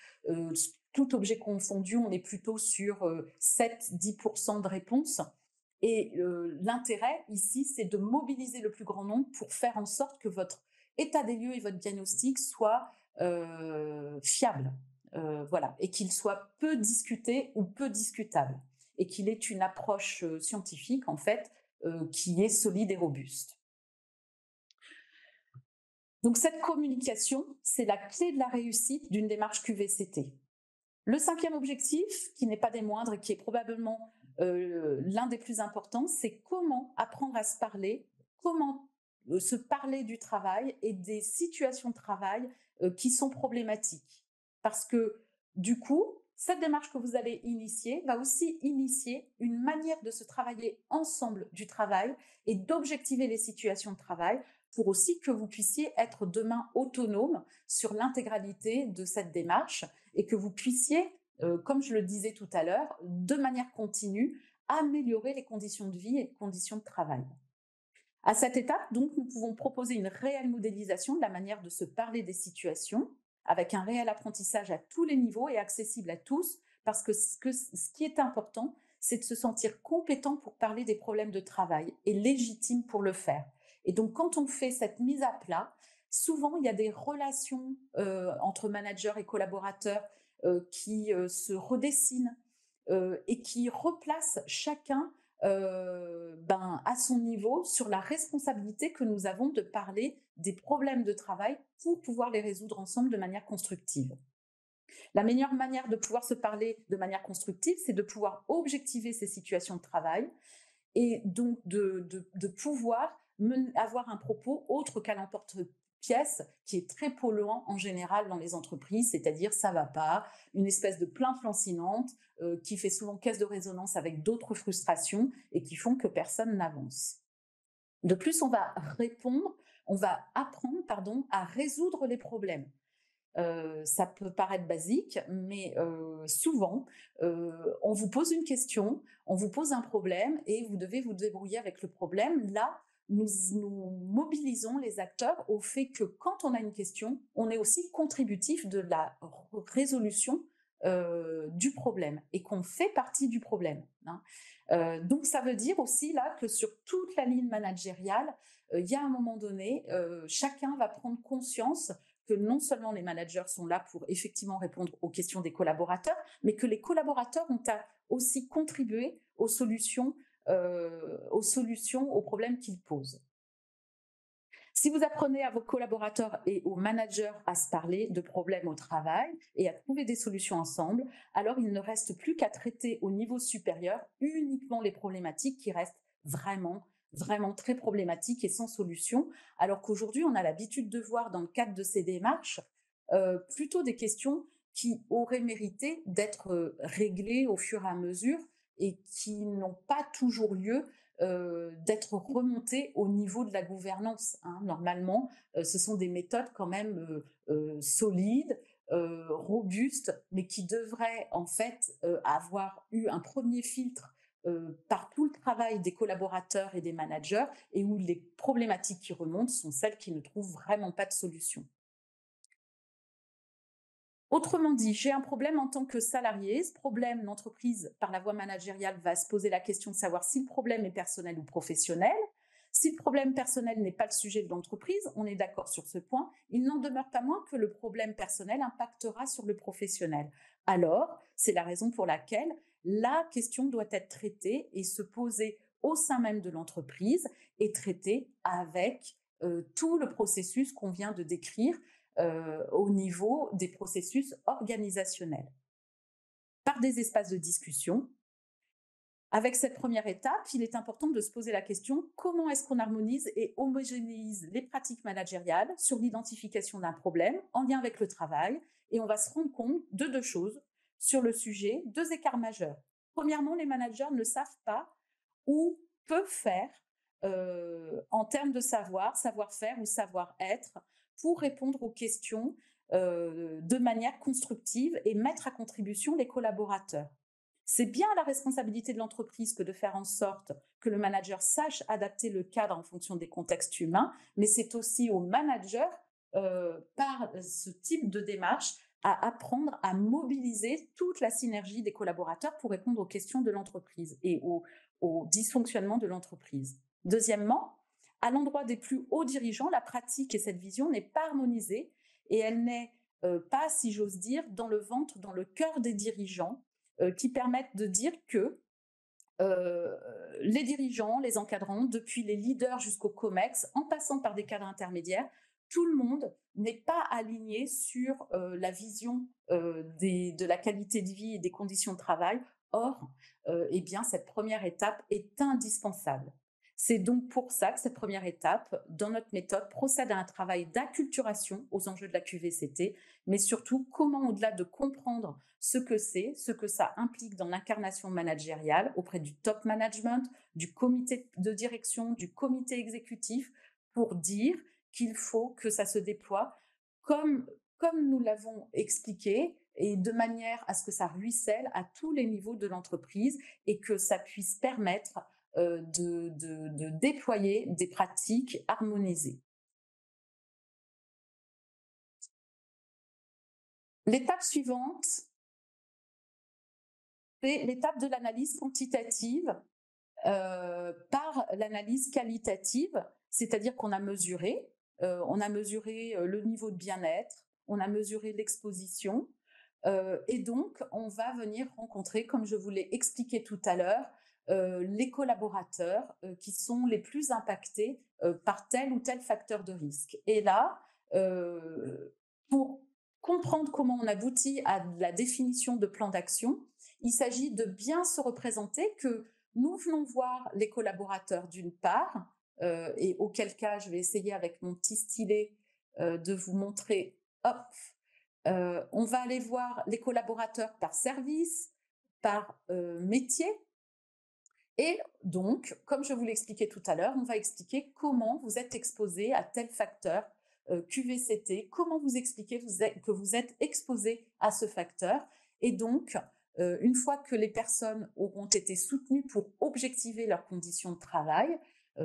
A: tout objet confondu, on est plutôt sur 7-10% de réponses. Et l'intérêt ici, c'est de mobiliser le plus grand nombre pour faire en sorte que votre état des lieux et votre diagnostic soient fiables, voilà, et qu'il soit peu discuté ou peu discutable, et qu'il ait une approche scientifique en fait qui est solide et robuste. Donc cette communication, c'est la clé de la réussite d'une démarche QVCT. Le cinquième objectif, qui n'est pas des moindres et qui est probablement l'un des plus importants, c'est comment apprendre à se parler, comment se parler du travail et des situations de travail qui sont problématiques. Parce que du coup, cette démarche que vous allez initier va aussi initier une manière de se travailler ensemble du travail et d'objectiver les situations de travail pour aussi que vous puissiez être demain autonome sur l'intégralité de cette démarche et que vous puissiez, comme je le disais tout à l'heure, de manière continue, améliorer les conditions de vie et les conditions de travail. À cette étape, donc, nous pouvons proposer une réelle modélisation de la manière de se parler des situations, avec un réel apprentissage à tous les niveaux et accessible à tous, parce que ce qui est important, c'est de se sentir compétent pour parler des problèmes de travail et légitime pour le faire. Et donc, quand on fait cette mise à plat, souvent, il y a des relations entre managers et collaborateurs qui se redessinent et qui replacent chacun à son niveau sur la responsabilité que nous avons de parler des problèmes de travail pour pouvoir les résoudre ensemble de manière constructive. La meilleure manière de pouvoir se parler de manière constructive, c'est de pouvoir objectiver ces situations de travail et donc de pouvoir avoir un propos autre qu'à l'emporte-pièce qui est très polluant en général dans les entreprises, c'est-à-dire ça va pas, une espèce de plainte lancinante qui fait souvent caisse de résonance avec d'autres frustrations et qui font que personne n'avance. De plus, on va apprendre à résoudre les problèmes. Ça peut paraître basique, mais souvent, on vous pose une question, on vous pose un problème et vous devez vous débrouiller avec le problème. Là, nous mobilisons les acteurs au fait que quand on a une question, on est aussi contributif de la résolution du problème et qu'on fait partie du problème, hein. Donc, ça veut dire aussi là que sur toute la ligne managériale, il y a un moment donné, chacun va prendre conscience que non seulement les managers sont là pour effectivement répondre aux questions des collaborateurs, mais que les collaborateurs ont à aussi contribuer aux solutions, aux problèmes qu'ils posent. Si vous apprenez à vos collaborateurs et aux managers à se parler de problèmes au travail et à trouver des solutions ensemble, alors il ne reste plus qu'à traiter au niveau supérieur uniquement les problématiques qui restent vraiment très problématiques et sans solution, alors qu'aujourd'hui, on a l'habitude de voir dans le cadre de ces démarches plutôt des questions qui auraient mérité d'être réglées au fur et à mesure et qui n'ont pas toujours lieu d'être remontées au niveau de la gouvernance, hein. Normalement, ce sont des méthodes quand même solides, robustes, mais qui devraient en fait avoir eu un premier filtre par tout le travail des collaborateurs et des managers et où les problématiques qui remontent sont celles qui ne trouvent vraiment pas de solution. Autrement dit, j'ai un problème en tant que salarié. Ce problème, l'entreprise, par la voie managériale, va se poser la question de savoir si le problème est personnel ou professionnel. Si le problème personnel n'est pas le sujet de l'entreprise, on est d'accord sur ce point, il n'en demeure pas moins que le problème personnel impactera sur le professionnel. Alors, c'est la raison pour laquelle la question doit être traitée et se poser au sein même de l'entreprise et traitée avec tout le processus qu'on vient de décrire au niveau des processus organisationnels. Par des espaces de discussion, avec cette première étape, il est important de se poser la question comment est-ce qu'on harmonise et homogénéise les pratiques managériales sur l'identification d'un problème en lien avec le travail. Et on va se rendre compte de deux choses sur le sujet, deux écarts majeurs. Premièrement, les managers ne savent pas ou peuvent faire en termes de savoir-faire ou savoir-être pour répondre aux questions de manière constructive et mettre à contribution les collaborateurs. C'est bien la responsabilité de l'entreprise que de faire en sorte que le manager sache adapter le cadre en fonction des contextes humains, mais c'est aussi au manager, par ce type de démarche, à apprendre à mobiliser toute la synergie des collaborateurs pour répondre aux questions de l'entreprise et au dysfonctionnement de l'entreprise. Deuxièmement, à l'endroit des plus hauts dirigeants, la pratique et cette vision n'est pas harmonisée et elle n'est pas, si j'ose dire, dans le ventre, dans le cœur des dirigeants, qui permettent de dire que les dirigeants, les encadrants, depuis les leaders jusqu'au COMEX, en passant par des cadres intermédiaires, tout le monde n'est pas aligné sur la vision de la qualité de vie et des conditions de travail. Or, eh bien, cette première étape est indispensable. C'est donc pour ça que cette première étape, dans notre méthode, procède à un travail d'acculturation aux enjeux de la QVCT, mais surtout comment, au-delà de comprendre ce que c'est, ce que ça implique dans l'incarnation managériale auprès du top management, du comité de direction, du comité exécutif, pour dire qu'il faut que ça se déploie comme nous l'avons expliqué et de manière à ce que ça ruisselle à tous les niveaux de l'entreprise et que ça puisse permettre de déployer des pratiques harmonisées. L'étape suivante, c'est l'étape de l'analyse quantitative par l'analyse qualitative, c'est-à-dire qu'on a mesuré, le niveau de bien-être, on a mesuré l'exposition, et donc on va venir rencontrer, comme je vous l'ai expliqué tout à l'heure, les collaborateurs qui sont les plus impactés par tel ou tel facteur de risque. Et là, pour comprendre comment on aboutit à la définition de plan d'action, il s'agit de bien se représenter que nous venons voir les collaborateurs d'une part, et auquel cas je vais essayer avec mon petit stylet de vous montrer, hop, on va aller voir les collaborateurs par service, par métier. Et donc, comme je vous l'expliquais tout à l'heure, on va expliquer comment vous êtes exposé à tel facteur QVCT, comment vous expliquez que vous êtes exposé à ce facteur. Et donc, une fois que les personnes auront été soutenues pour objectiver leurs conditions de travail,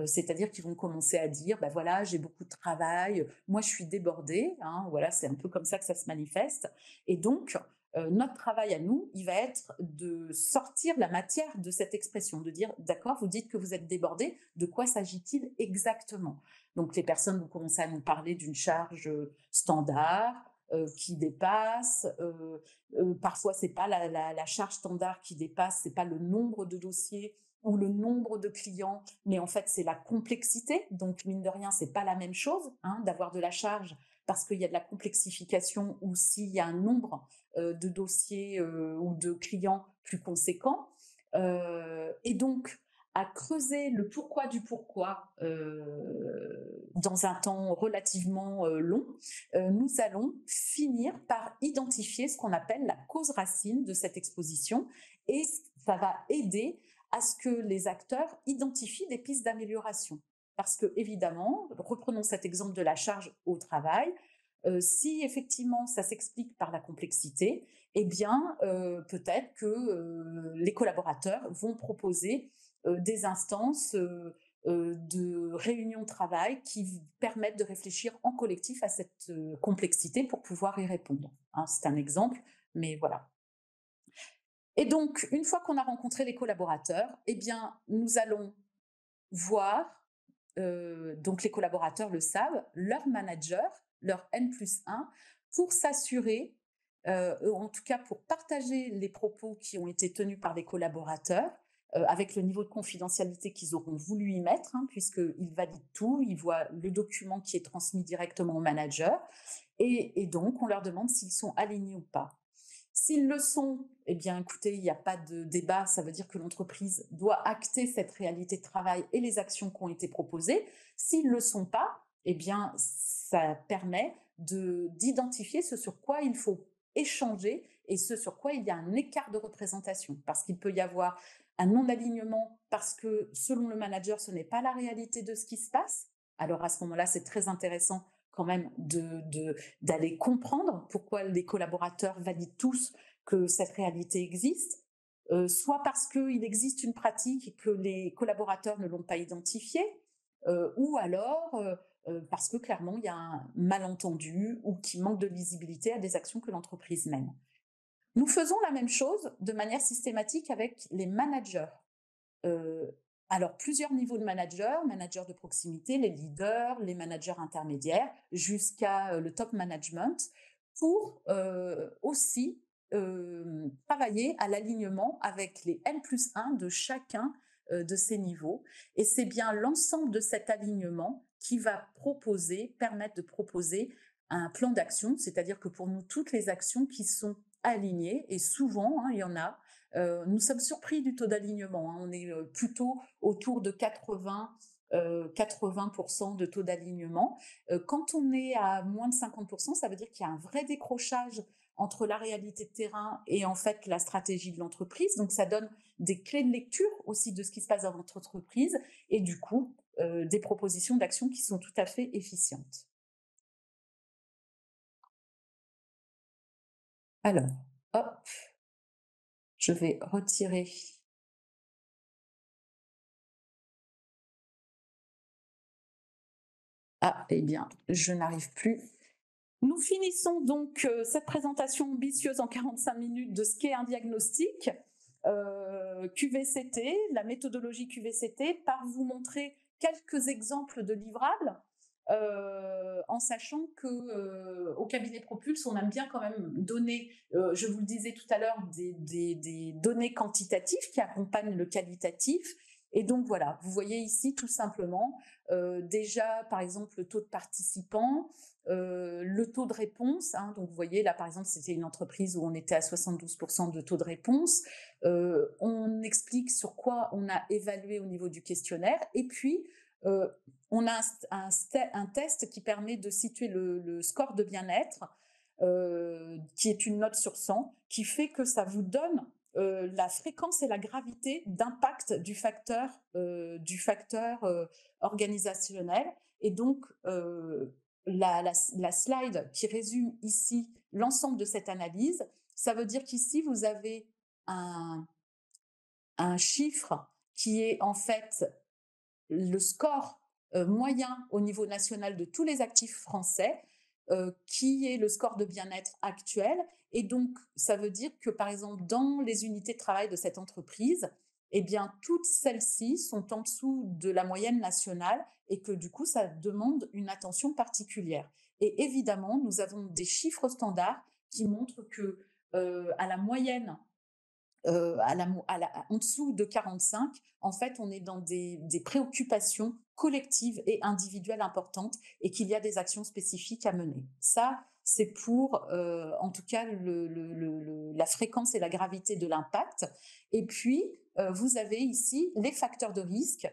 A: c'est-à-dire qu'ils vont commencer à dire, ben voilà, j'ai beaucoup de travail, moi je suis débordée, hein, voilà, c'est un peu comme ça que ça se manifeste. Et donc, notre travail à nous, il va être de sortir la matière de cette expression, de dire, d'accord, vous dites que vous êtes débordé, de quoi s'agit-il exactement? Donc les personnes vont commencer à nous parler d'une charge standard qui dépasse. Parfois, c'est pas la charge standard qui dépasse, c'est pas le nombre de dossiers ou le nombre de clients, mais en fait, c'est la complexité. Donc, mine de rien, c'est pas la même chose hein, d'avoir de la charge parce qu'il y a de la complexification ou s'il y a un nombre de dossiers ou de clients plus conséquents. Et donc, à creuser le pourquoi du pourquoi dans un temps relativement long, nous allons finir par identifier ce qu'on appelle la cause racine de cette exposition et ça va aider à ce que les acteurs identifient des pistes d'amélioration. Parce que, évidemment, reprenons cet exemple de la charge au travail, si effectivement ça s'explique par la complexité, eh bien, peut-être que les collaborateurs vont proposer des instances de réunions de travail qui permettent de réfléchir en collectif à cette complexité pour pouvoir y répondre, hein. C'est un exemple, mais voilà. Et donc, une fois qu'on a rencontré les collaborateurs, eh bien, nous allons voir, donc les collaborateurs le savent, leur manager, leur N+1, pour s'assurer, en tout cas pour partager les propos qui ont été tenus par les collaborateurs, avec le niveau de confidentialité qu'ils auront voulu y mettre, hein, puisqu'ils valident tout, ils voient le document qui est transmis directement au manager, et donc on leur demande s'ils sont alignés ou pas. S'ils le sont, eh bien, écoutez, il n'y a pas de débat, ça veut dire que l'entreprise doit acter cette réalité de travail et les actions qui ont été proposées. S'ils ne le sont pas, eh bien, ça permet d'identifier ce sur quoi il faut échanger et ce sur quoi il y a un écart de représentation. Parce qu'il peut y avoir un non-alignement parce que selon le manager, ce n'est pas la réalité de ce qui se passe. Alors à ce moment-là, c'est très intéressant quand même d'aller comprendre pourquoi les collaborateurs valident tous que cette réalité existe, soit parce qu'il existe une pratique et que les collaborateurs ne l'ont pas identifiée, ou alors parce que clairement il y a un malentendu ou qu'il manque de lisibilité à des actions que l'entreprise mène. Nous faisons la même chose de manière systématique avec les managers. Euh, alors, plusieurs niveaux de managers de proximité, les leaders, les managers intermédiaires, jusqu'à le top management, pour aussi travailler à l'alignement avec les N+1 de chacun de ces niveaux. Et c'est bien l'ensemble de cet alignement qui va permettre de proposer un plan d'action, c'est-à-dire que pour nous, toutes les actions qui sont alignées, et souvent, hein, il y en a, nous sommes surpris du taux d'alignement, hein. On est plutôt autour de 80% de taux d'alignement. Quand on est à moins de 50%, ça veut dire qu'il y a un vrai décrochage entre la réalité de terrain et en fait la stratégie de l'entreprise. Donc ça donne des clés de lecture aussi de ce qui se passe dans votre entreprise et du coup des propositions d'action qui sont tout à fait efficientes. Alors, hop, je vais retirer. Ah, eh bien, je n'arrive plus. Nous finissons donc cette présentation ambitieuse en 45 minutes de ce qu'est un diagnostic QVCT, la méthodologie QVCT, par vous montrer quelques exemples de livrables, en sachant que au cabinet Propulse, on aime bien quand même donner, je vous le disais tout à l'heure, des données quantitatives qui accompagnent le qualitatif. Et donc voilà, vous voyez ici tout simplement déjà par exemple le taux de participants, le taux de réponse, hein, donc vous voyez là par exemple c'était une entreprise où on était à 72% de taux de réponse. On explique sur quoi on a évalué au niveau du questionnaire et puis on a un test qui permet de situer le score de bien-être, qui est une note sur 100, qui fait que ça vous donne la fréquence et la gravité d'impact du facteur organisationnel. Et donc, la slide qui résume ici l'ensemble de cette analyse, ça veut dire qu'ici, vous avez un, un chiffre qui est en fait le score moyen au niveau national de tous les actifs français, qui est le score de bien-être actuel. Et donc, ça veut dire que, par exemple, dans les unités de travail de cette entreprise, eh bien, toutes celles-ci sont en dessous de la moyenne nationale et que, du coup, ça demande une attention particulière. Et évidemment, nous avons des chiffres standards qui montrent que, à la moyenne en dessous de 45, en fait, on est dans des préoccupations collectives et individuelles importantes et qu'il y a des actions spécifiques à mener. Ça, c'est pour, en tout cas, la fréquence et la gravité de l'impact. Et puis, vous avez ici les facteurs de risque,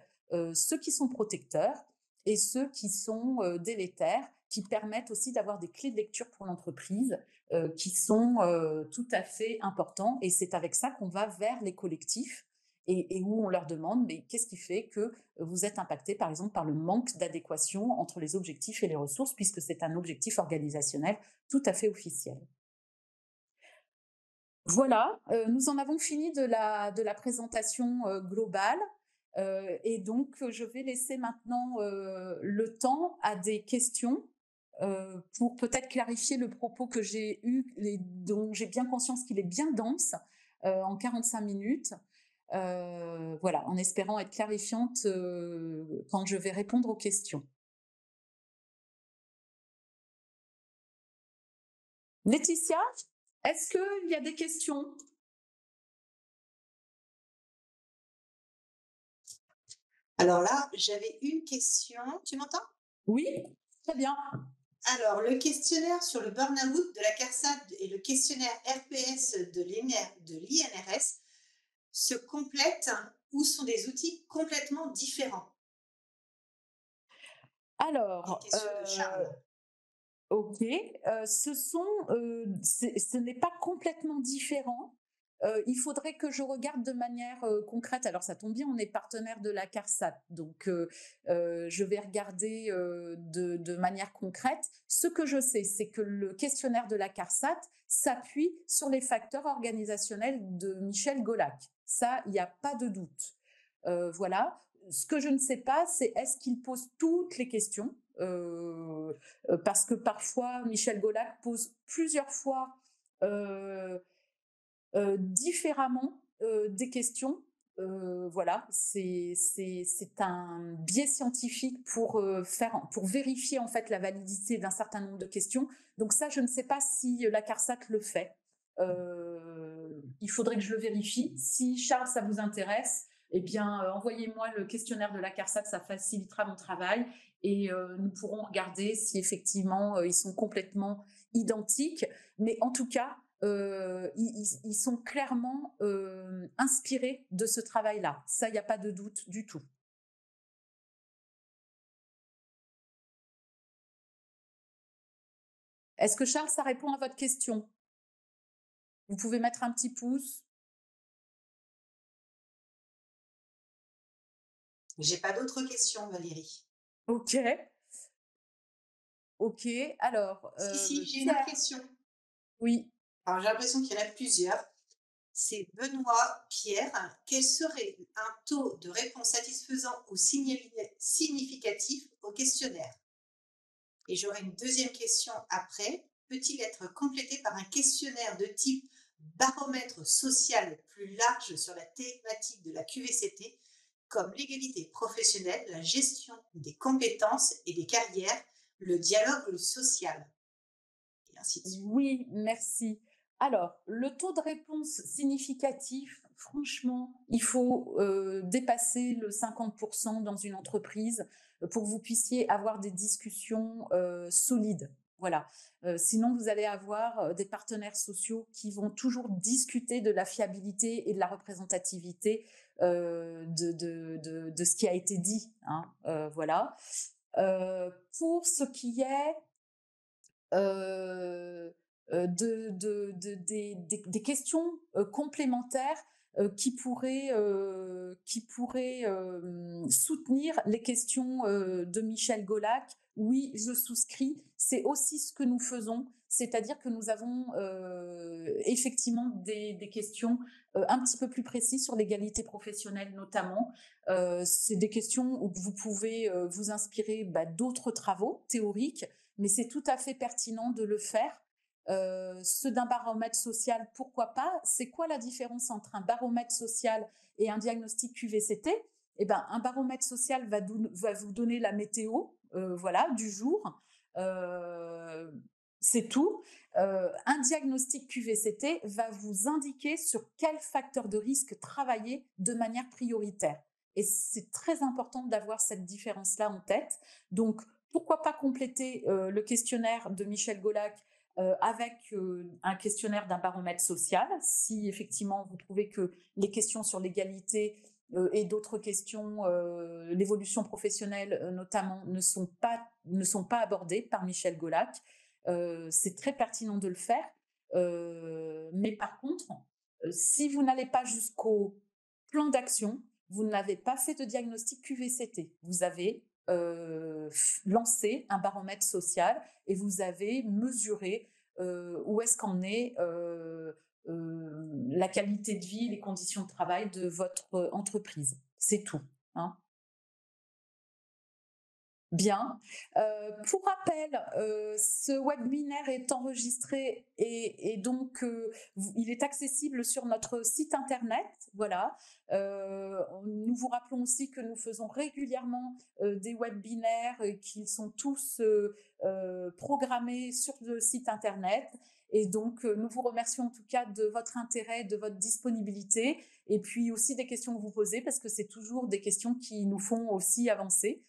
A: ceux qui sont protecteurs et ceux qui sont délétères, qui permettent aussi d'avoir des clés de lecture pour l'entreprise qui sont tout à fait importants. Et c'est avec ça qu'on va vers les collectifs et où on leur demande mais qu'est-ce qui fait que vous êtes impacté par exemple par le manque d'adéquation entre les objectifs et les ressources puisque c'est un objectif organisationnel tout à fait officiel. Voilà, nous en avons fini de la présentation, globale, et donc je vais laisser maintenant, le temps à des questions, pour peut-être clarifier le propos que j'ai eu et dont j'ai bien conscience qu'il est bien dense, en 45 minutes. Voilà, en espérant être clarifiante, quand je vais répondre aux questions. Laetitia, est-ce qu'il y a des questions?
B: Alors là, j'avais une question. Tu m'entends?
A: Oui? Très bien.
B: Alors, le questionnaire sur le burn-out de la CARSAT et le questionnaire RPS de l'INRS se complètent ou sont des outils complètement différents? Une
A: Alors,
B: question de Charles.
A: OK, ce n'est pas complètement différent. Il faudrait que je regarde de manière, concrète. Alors ça tombe bien, on est partenaire de la CARSAT, donc je vais regarder, de manière concrète. Ce que je sais, c'est que le questionnaire de la CARSAT s'appuie sur les facteurs organisationnels de Michel Golac. Ça, il n'y a pas de doute. Voilà. Ce que je ne sais pas, c'est est-ce qu'il pose toutes les questions? Parce que parfois Michel Golac pose plusieurs fois, heu différemment, des questions. Voilà, c'est un biais scientifique pour vérifier en fait la validité d'un certain nombre de questions. Donc ça, je ne sais pas si la CARSAT le fait. Il faudrait que je le vérifie. Si Charles, ça vous intéresse, eh bien, envoyez-moi le questionnaire de la CARSAT, ça facilitera mon travail et nous pourrons regarder si effectivement, ils sont complètement identiques. Mais en tout cas, ils sont clairement, inspirés de ce travail-là. Ça, il y a pas de doute du tout. Est-ce que Charles, ça répond à votre question? Vous pouvez mettre un petit pouce.
B: J'ai pas d'autres questions, Valérie.
A: OK, OK. Alors,
B: Si, si, j'ai une autre
A: Pierre,
B: question.
A: oui.
B: Alors, j'ai l'impression qu'il y en a plusieurs. C'est Benoît Pierre. Quel serait un taux de réponse satisfaisant ou significatif au questionnaire? Et j'aurai une deuxième question après. Peut-il être complété par un questionnaire de type baromètre social plus large sur la thématique de la QVCT, comme l'égalité professionnelle, la gestion des compétences et des carrières, le dialogue social, et ainsi de suite.
A: Oui, merci. Alors, le taux de réponse significatif, franchement, il faut, dépasser le 50 dans une entreprise, pour que vous puissiez avoir des discussions, solides. Voilà. Sinon vous allez avoir, des partenaires sociaux qui vont toujours discuter de la fiabilité et de la représentativité, de ce qui a été dit, hein, voilà. Pour ce qui est euh, des questions complémentaires qui pourraient soutenir les questions de Michel Golac. Oui, je souscris. C'est aussi ce que nous faisons, c'est-à-dire que nous avons effectivement des questions un petit peu plus précises sur l'égalité professionnelle notamment. C'est des questions où vous pouvez vous inspirer d'autres travaux théoriques, mais c'est tout à fait pertinent de le faire. Ceux d'un baromètre social, pourquoi pas? C'est quoi la différence entre un baromètre social et un diagnostic QVCT? Eh ben, un baromètre social va vous donner la météo, voilà, du jour. Euh, c'est tout. Un diagnostic QVCT va vous indiquer sur quel facteur de risque travailler de manière prioritaire. Et c'est très important d'avoir cette différence-là en tête. Donc, pourquoi pas compléter le questionnaire de Michel Golac avec un questionnaire d'un baromètre social, si effectivement vous trouvez que les questions sur l'égalité et d'autres questions, l'évolution professionnelle notamment, ne sont pas abordées par Michel Golac. C'est très pertinent de le faire. Mais par contre, si vous n'allez pas jusqu'au plan d'action, vous n'avez pas fait de diagnostic QVCT. Vous avez lancé un baromètre social et vous avez mesuré où est-ce qu'en est la qualité de vie, les conditions de travail de votre entreprise. C'est tout, hein. Bien. Pour rappel, ce webinaire est enregistré et donc il est accessible sur notre site internet. Voilà. Nous vous rappelons aussi que nous faisons régulièrement des webinaires qui sont tous programmés sur le site internet. Et donc, nous vous remercions en tout cas de votre intérêt, de votre disponibilité, et puis aussi des questions que vous posez, parce que c'est toujours des questions qui nous font aussi avancer.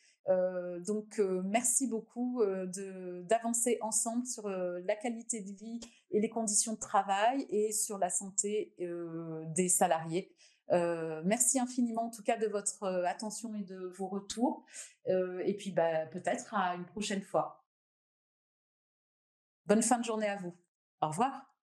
A: Donc, merci beaucoup d'avancer ensemble sur la qualité de vie et les conditions de travail et sur la santé des salariés. Merci infiniment en tout cas de votre attention et de vos retours. Et puis peut-être à une prochaine fois. Bonne fin de journée à vous. Au revoir.